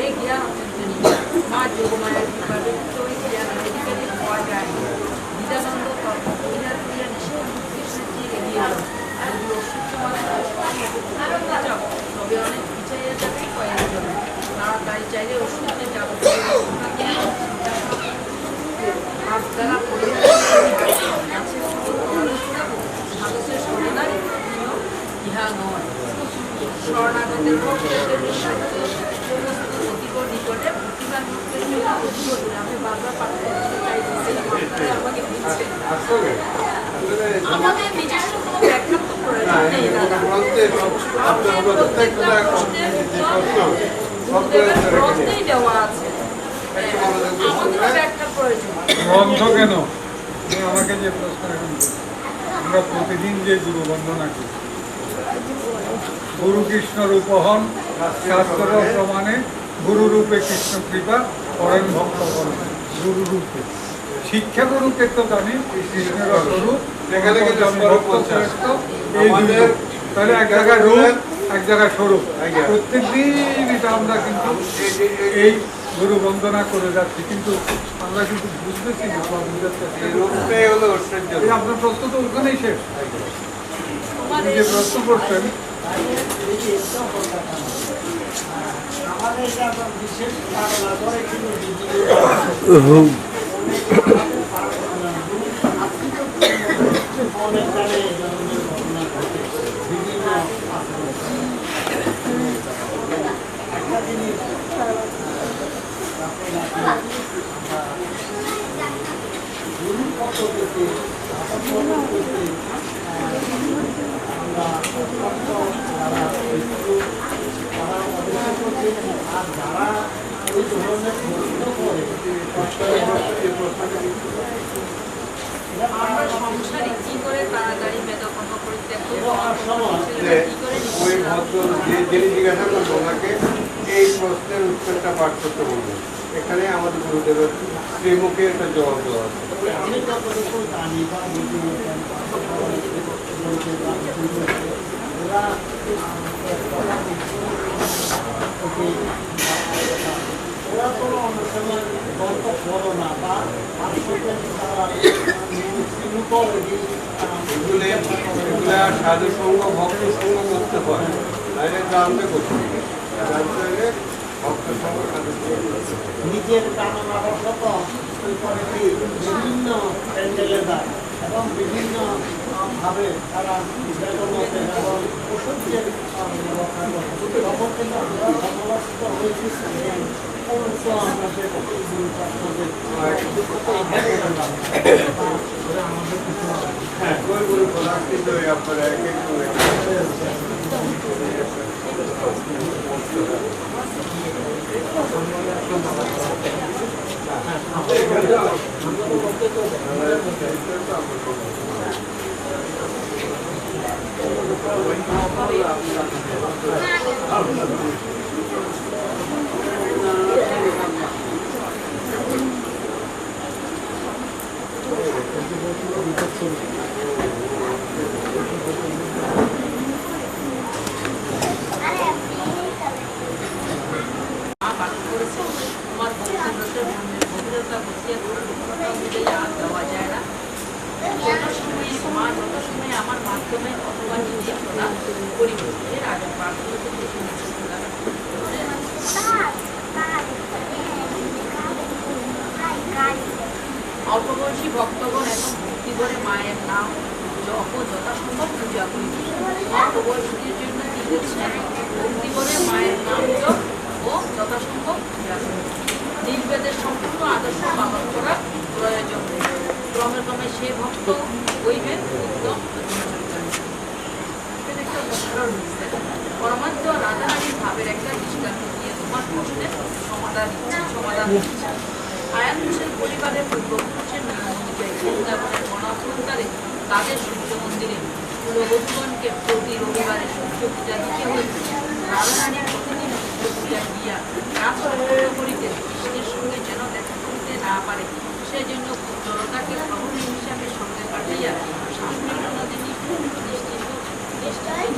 এই জ্ঞান অচিন্তনীয়। মা যোগমায়া কৃপা ব্যতীত ওই জ্ঞান মেডিকেলে পাওয়া যায় না। দ্বিধানন্দ তর্ক পরিহার করিয়া নিষ্কাম কৃষ্ণের দিকে এগিয়ে যাও। যদি অসুস্থ মানে যাও তবে অনেক পিছাইয়া যাবে কয়েকজন। তারা তাই চাইলে অসুস্থের যাবতীয় হাত দ্বারা পরিহার গাছের সাধকের সাধনার ইহা নয়। শরণাগতের নিকটে প্রতিভা আমি বারবার পাঠ করতে চাইছিলাম, আমাকে দিচ্ছেন। আমাদের নিজস্ব কোনো ব্যাখ্যা তো প্রয়োজন নেই দাদা। প্রশ্নেই দেওয়া আছে, আমাদের ব্যাখ্যা প্রয়োজন। গ্রন্থ কেন আমাকে যে প্রশ্ন এখন আমরা প্রতিদিন যে গুরু বন্দনা করি, গুরু কৃষ্ণ রূপ হন শাস্ত্র প্রমাণে, গুরু রূপে কৃষ্ণ কৃপা করেন ভক্ত করেন। গুরু রূপে শিক্ষা গুরুকে তো জানি কৃষ্ণের স্বরূপ, তাহলে এক জায়গায় রূপ এক জায়গায় স্বরূপ। প্রত্যেক দিন এটা আমরা কিন্তু এই গুরু বন্দনা করে যাচ্ছি, কিন্তু আমরা কিন্তু বুঝতেছি না বা বুঝতে আপনার প্রশ্ন তো ওখানেই শেষ। যে প্রশ্ন করছেন আমাদের বিশেষ অনেক জায়গায় এই ধরনের ঘটনা ঘটে। বিভিন্ন একটা জিনিস গুরুর পদ্ধতিতে আমরা যারা অবশ্যই করছে আর যারা ওই ধরনের প্রশ্ন করে আমরা সংসারে কি করে তাড়াতাড়ি বেদকর্ম পরিত্যাগ করবো, যে কি করে ওই ভদ্র যিনি জিজ্ঞাসা করবো ওনাকে এই প্রশ্নের উত্তরটা পাঠ করতে বলবো। এখানে আমাদের গুরুদেবের শ্রীমুখে একটা জবাব দেওয়া আছে। আমি যতটুকু জানি বা বুঝি ওরা ওরা কোনো অনেক সময় গল্প বলো না বা এগুলা সাধু সঙ্গ ভক্ত সঙ্গ করতে হয়, নাহলে জানতে করতে হবে। জানতে হলে ভক্ত সঙ্গ সাধু সঙ্গ করতে হবে। নিজের কামনা বশত করে বিভিন্ন প্যান্ডেলে যায় এবং বিভিন্ন ভাবে তারা বেদনতে এবং ওষুধের ব্যবস্থা করে। তখন কিন্তু আমরা সমালোচিত হয়েছি আমাদের হ্যাঁ, কোন গুরু খোলাকৃত হয়ে আপনারা এক এক করে আমার মাধ্যমে অথবা নিজে প্রদান করিব। এর আগে প্রার্থনা অল্পবয়সী ভক্তগণ এখন ভক্তি করে মায়ের নাম জপ যথাসম্ভব পূজা করি। অল্পবয়সীদের জন্য কি বলছেন? ভক্তি করে মায়ের নাম জপ ও যথাসম্ভব পূজা করি। নির্বেদের সম্পূর্ণ আদর্শ পালন করা প্রয়োজন। ক্রমে ক্রমে সে ভক্ত হইবেন উত্তম। পরমাত্ম রাধারানীর ভাবের একটা দৃষ্টান্ত দিয়ে তোমার প্রশ্নের সমাধান দিচ্ছি। আয়ান হোসেন পরিবারের পূর্বপুরুষের নিয়ম অনুযায়ী বৃন্দাবনের বনাভ্যন্তরে তাদের সূর্য মন্দিরে কুলবধূগণকে প্রতি রবিবারে সূর্য পূজা দিতে হয়েছে। রাধারানী প্রতিদিন সূর্য পূজা দিয়া কাজ সম্পন্ন করিতে কৃষ্ণের সঙ্গে যেন দেখা করিতে না পারে, সেজন্য জড়তাকে প্রহরী হিসাবে সঙ্গে কাটিয়া শাশুড়ি নদিনী নিশ্চিত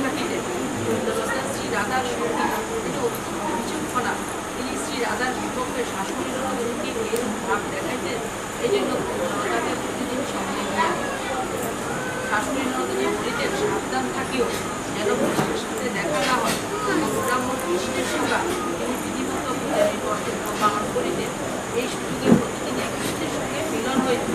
থাকিতে সুন্দরতা শ্রী রাধার সঙ্গে বিচক্ষণা তিনি শ্রী রাধার বিপক্ষে শাশুড়ি নদিনীকে এরূপ ভাব দেখাইতেন। এই জন্য জড়তাকে প্রতিদিন সঙ্গে নিয়ে শাশুড়ি নদিনী বলিতেন, সাবধান থাকিও যেন কৃষ্ণের সাথে দেখা না হয়। ব্রাহ্মণ কৃষ্ণের সেবা তিনি বিধিমত পূজারী কর্তব্য পালন করিতেন। এই সুযোগে প্রতিদিনে কৃষ্ণের সঙ্গে মিলন হইত।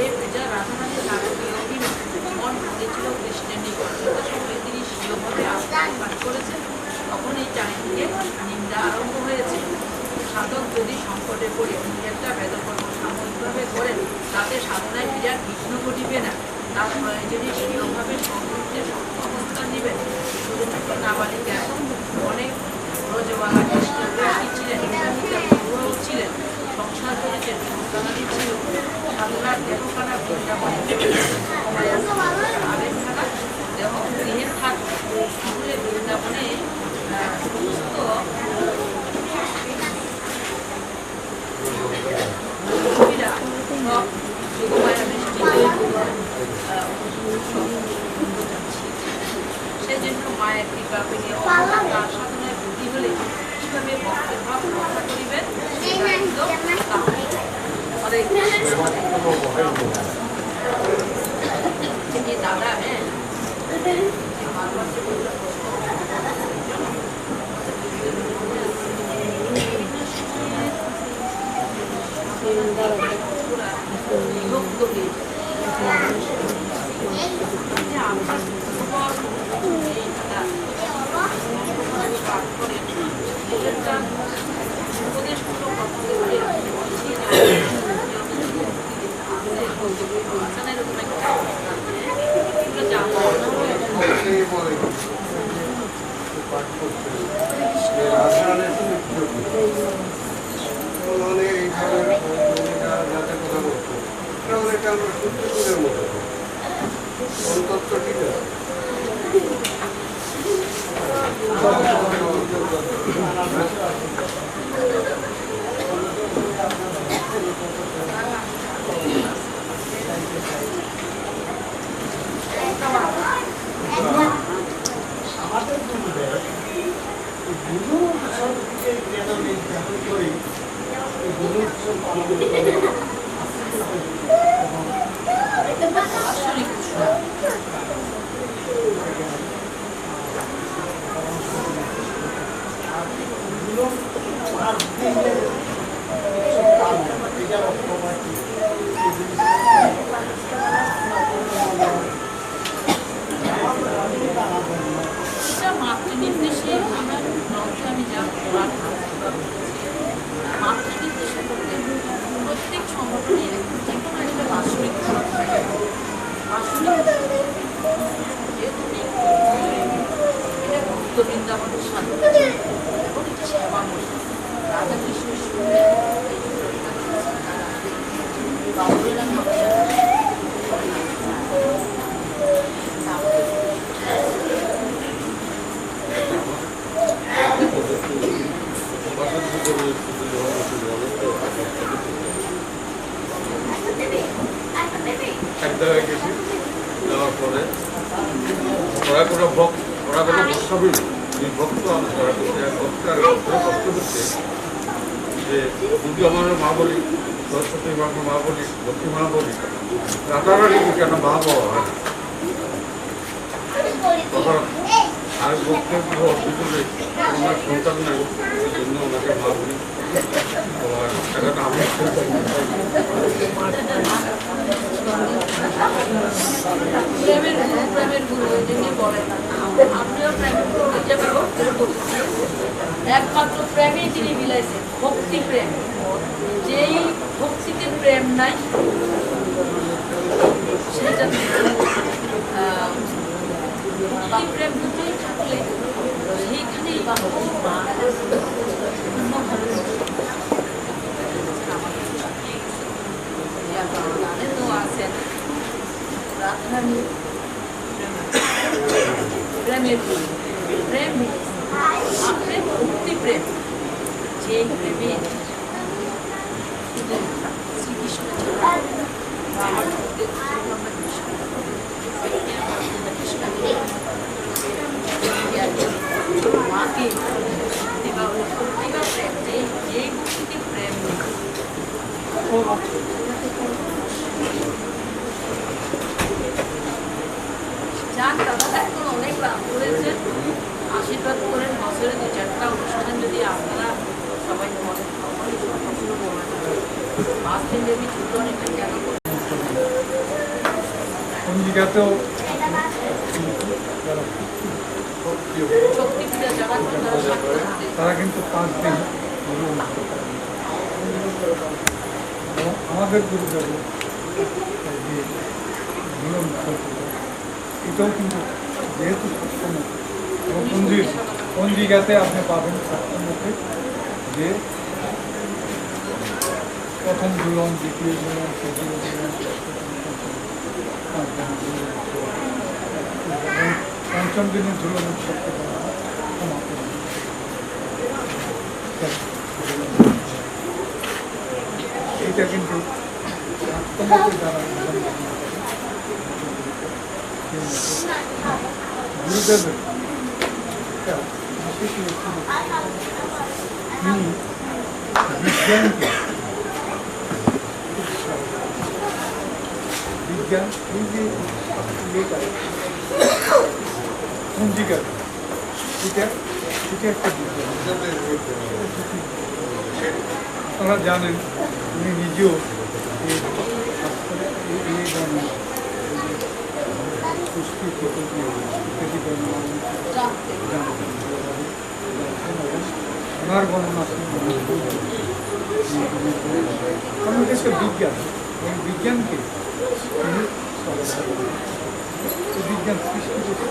এই পূজা রাধারানীর নারকীয় অভিনয় মন ভেঙেছিল কৃষ্ণের নিকট। যথাসময়ে তিনি স্বীয়ভাবে আশ্রয় পাঠ করেছেন, তখন এই চারিদিকে নিন্দা আরম্ভ হয়েছে। সাধক যদি সংকটে পড়ে একটা বেদকর্ম সাময়িকভাবে করেন, তাতে সাধনায় বিরাট বিঘ্ন ঘটিবে না। তার প্রয়োজনে স্বীয়ভাবে সংযুক্তে অবস্থান নেবেন। শুধুমাত্র নাবালিকা এখন অনেক ব্রজবালা কৃষ্ণের ছিলেন, বিবাহিতা ছিলেন, সংসার করেছেন, সন্তানাদি ছিল। সাধনার দেহখানা বৃন্দাবনে আবেগ থাকা দেহ গৃহের থাক তাহলে বৃন্দাবনে সমস্ত সেজন্য মায়ের কৃপা পেলে তার সাধনায় বুদ্ধি হলে কিভাবে ভক্তের ভাব রক্ষা করিবেন দাদা। হ্যাঁ, আমার কাছে আমরা সূর্যের মতো অন্তত্ব ঠিক আছে। আমাদের গুরুদেব গুরু উৎসবকে কেন নির্ধারণ করি গুরু উৎসব পালন করে বাৎসরিক উৎসব। এগুলো 5 দিনের উৎসব পালন এটার অর্থ কি? এটা মাতৃনির্দেশে আমার গ্রন্থে আমি যা পড়ার মাতৃনির্দেশে করতে প্রত্যেক সংগঠনের যে কোনো একটা বাৎসরিক উৎসব থাকে। বাৎসরিক যেহেতু এটা ভক্ত বৃন্দাবনের সাথে এবং এটা সেবামূলক রাধাকৃষ্ণের সঙ্গে বাবুরা এক জায়গায় গেছি, যাওয়ার পরে ওরা কোনো বক্তব্য এই ভক্ত ভক্তার কষ্ট হচ্ছে যে যদি আমার মা বলি, সরস্বতী মা বলি, লক্ষ্মী মা বলি, রাতারাতি কেন মা বাবা হয় তখন আর বক্তব্য ভিতরে ওনার সন্তান নেই, এই জন্য ওনাকে মা বলি। এখন আমি প্রেমের গুরু ওই জন্যই বলেন আপনিও প্রেমের গুরু হিসেবে একমাত্র প্রেমেই তিনি মিলাইছেন ভক্তি প্রেম। যেই ভক্তিতে প্রেম নাই সেটা ভক্তি প্রেম দুটোই থাকলে সেইখানেই তো আছেন রাধারানী প্রেমের প্রেম প্রেম ভক্তি প্রেম যে প্রেমে শ্রীকৃষ্ণ আমার মাকে প্রেম যে ভক্তিতে প্রেম যান দাদা এখন অনেক রাত করেছেন, আশীর্বাদ করেন বছরে 2-4টা অনুষ্ঠান যদি আপনারা সবাই মনে আজকে দেবী ছোট অনেকটা জানা পঞ্জিকাতেও শক্তি পূজা যারা তারা কিন্তু 5 দিন গুরু অনুষ্ঠিত করেন। এবং আমাদের গুরুদেব যে গুরু উৎসব এটাও কিন্তু যেহেতু সপ্তম এবং পঞ্জিকাতে আপনি পাবেন সপ্তমতে যে প্রথম ঝুলন, দ্বিতীয় ঝুলন, তৃতীয় ঝুলন, পঞ্চম দিনের ঝুলন উৎসবকে বলা হয় সমাপন। এইটা কিন্তু সপ্তমতে যারা গুরুদেবের একটা বিশেষ তিনি বিজ্ঞানকে বিজ্ঞান এই যে ইয়েটা পঞ্জিকা এটা একটা বিজ্ঞান। আপনারা জানেন উনি নিজেও এই জানেন পুষ্টি ওনার গণনা কারণ এটা একটা বিজ্ঞান, এই বিজ্ঞানকে তিনি বিজ্ঞান সৃষ্টি করতে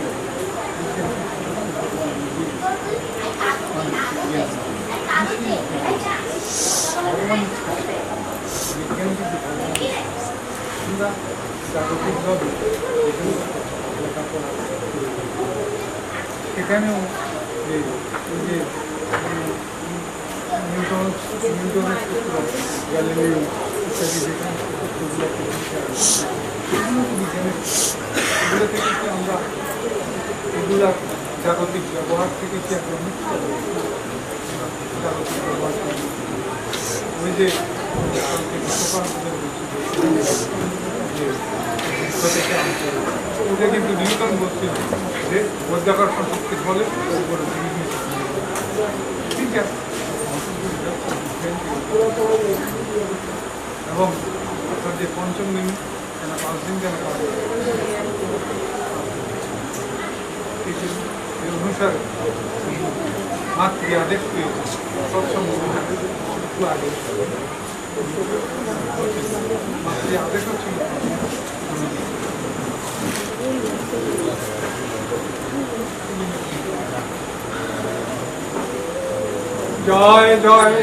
ভগবান বিজ্ঞান যদি আমরা জাগতিকভাবে লেখাপড়া করি। সেখানেও যে নিউটনের সূত্র, গ্যালিলিও ইত্যাদি যে সমস্ত সূত্রগুলোকে এগুলো থেকে আমরা এগুলা জাগতিক ব্যবহার থেকে কি একটা মুক্ত জাগতিক ব্যবহার করি। ওই যে ওটা কিন্তু নিউটন বলছিল যে বৈদ্যাকর্ষণ শক্তির ফলে উপরে ঠিক আছে। এবং আপনার যে পঞ্চম দিন কেন 5 দিন কেন এই অনুসারে মাতৃ আদেশ পেয়েছে সবসময় একটু আগে মাতৃ আদেশও ছিল। জয় জয়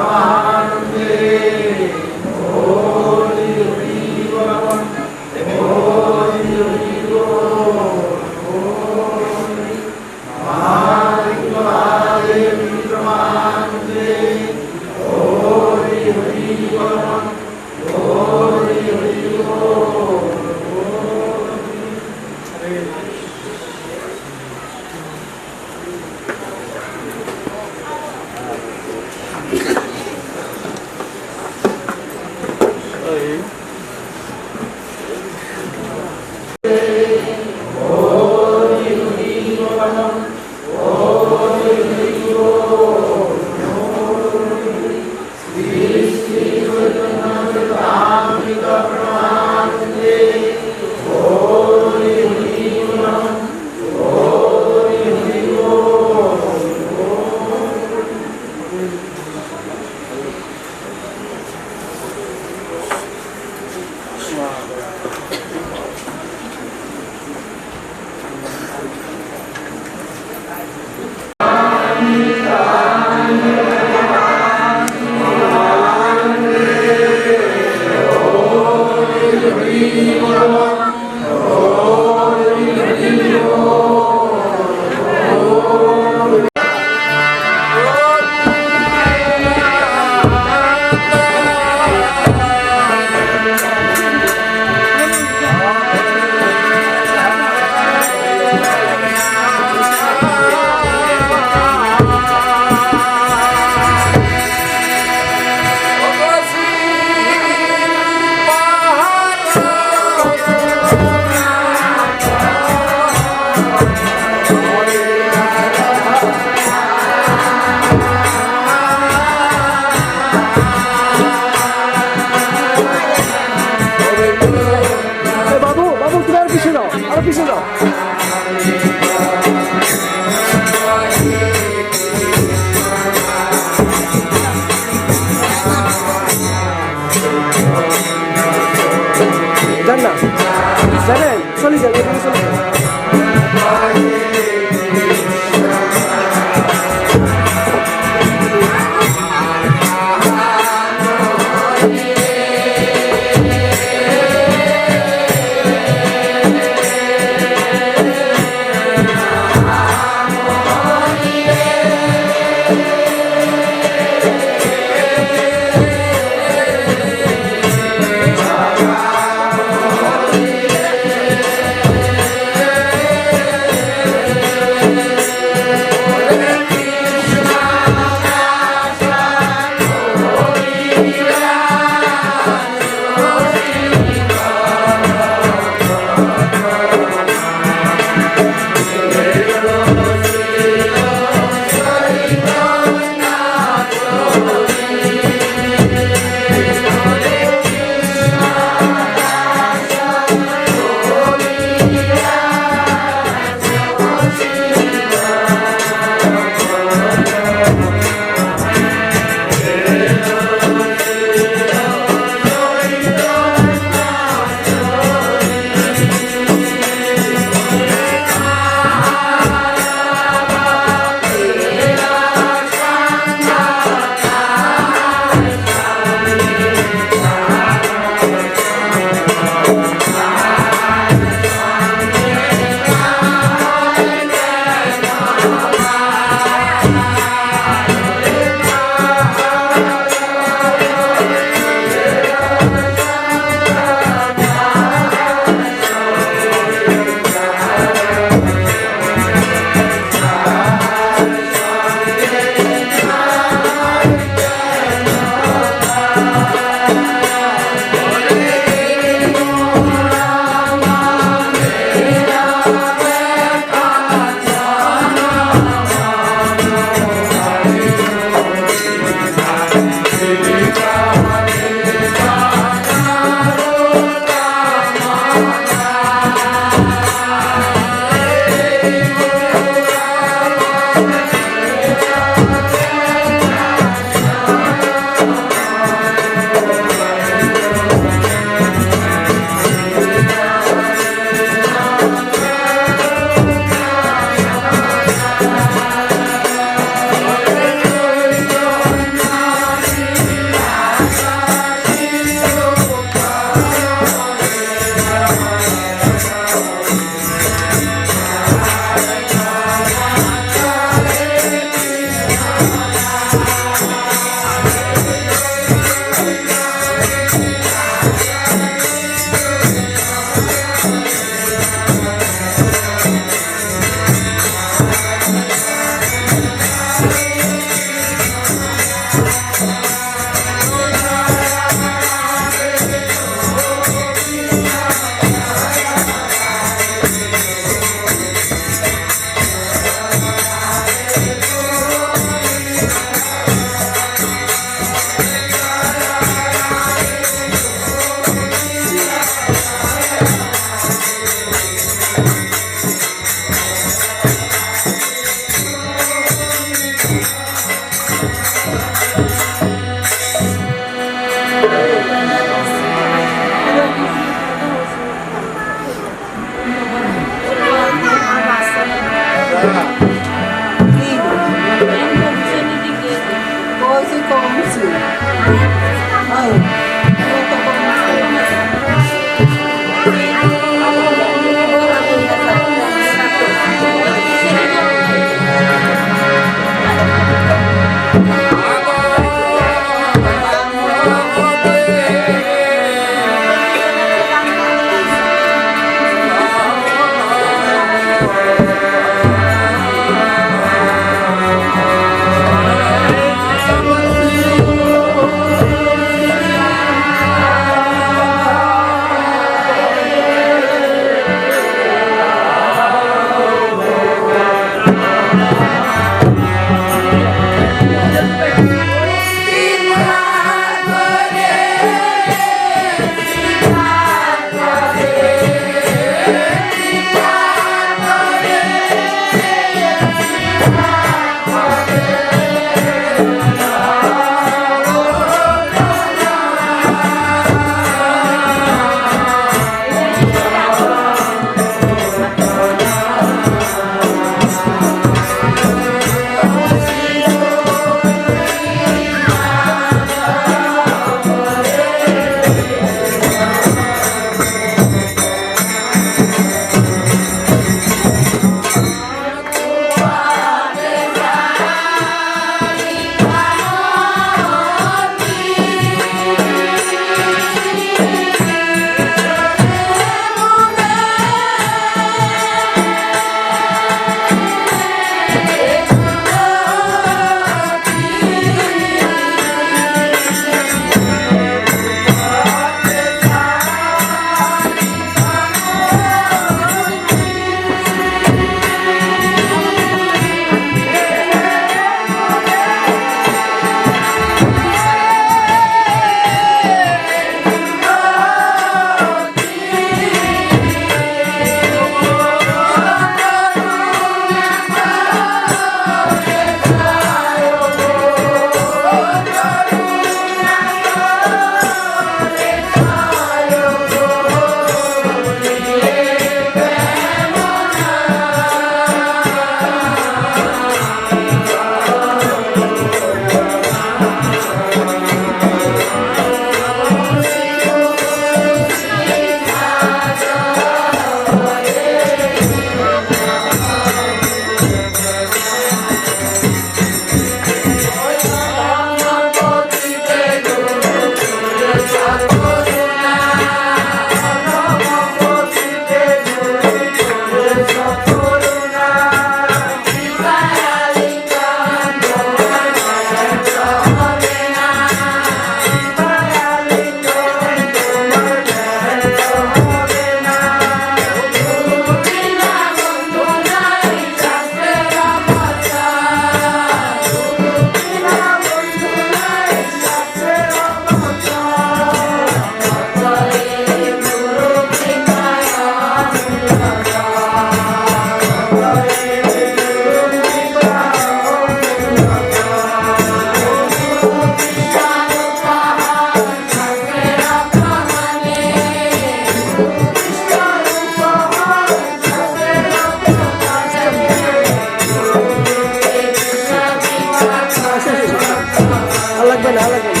লাগবে না।